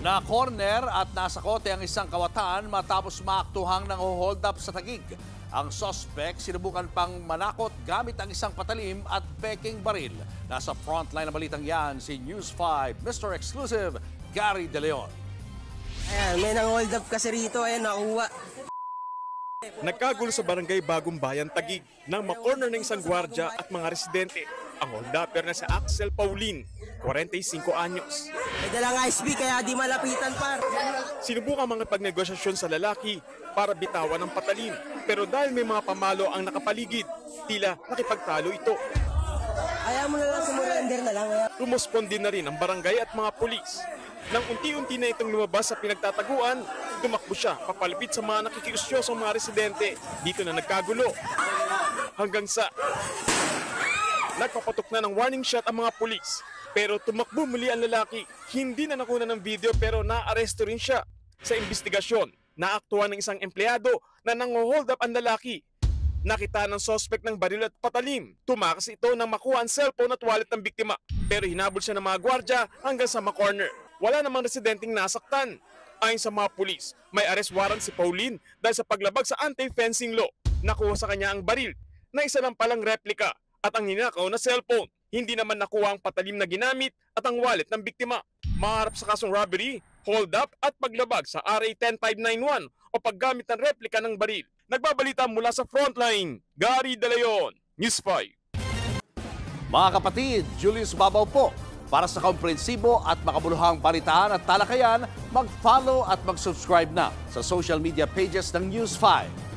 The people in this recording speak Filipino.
Na corner at nasa kote ang isang kawatan matapos maaktuhang nang-hold up sa Taguig. Ang suspect sinubukan pang manakot gamit ang isang patalim at peking baril. Nasa frontline ng balitang yan si News 5 Mr. Exclusive Gary De Leon. Ayan, may nang-hold up kasi rito, ayan, nakuha. Nagkagulo sa barangay Bagong Bayan, Taguig nang makorner ng isang gwardya at mga residente. Ang hold-upper na si Axel Paulin, 45 anyos. May dalang ISB kaya di malapitan par. Sinubukan mga pagnegosasyon sa lalaki para bitawan ng patalim. Pero dahil may mga pamalo ang nakapaligid, tila nakipagtalo ito. Ayaw mo na lang, sumurrender na lang. Rumuspondi na rin ang barangay at mga pulis. Nang unti-unti na itong lumabas sa pinagtataguan, tumakbo siya papalapit sa mga nakikiusyosong mga residente. Dito na nagkagulo. Hanggang sa nagpapatok na ng warning shot ang mga pulis. Pero tumakbo muli ang lalaki. Hindi na nakuna ng video pero naaresto rin siya. Sa investigasyon, naaktuhan ng isang empleyado na nang-hold up ang lalaki. Nakita ng suspect ng baril at patalim. Tumakas ito nang makuha ang cellphone at wallet ng biktima. Pero hinabol siya ng mga gwardya hanggang sa makorner. Wala namang residenteng nasaktan. Ayon sa mga pulis, may arrest warrant si Pauline dahil sa paglabag sa anti-fencing law. Nakuha sa kanya ang baril na isa lang palang replika at ang ninakaw na cellphone. Hindi naman nakuha ang patalim na ginamit at ang wallet ng biktima. Maharap sa kasong robbery, hold up at paglabag sa RA 10591 o paggamit ng replika ng baril. Nagbabalita mula sa frontline, Gary De Leon, News 5. Mga kapatid, Julius Babaw po. Para sa komprehensibo at makabuluhang balitaan at talakayan, mag-follow at mag-subscribe na sa social media pages ng News 5.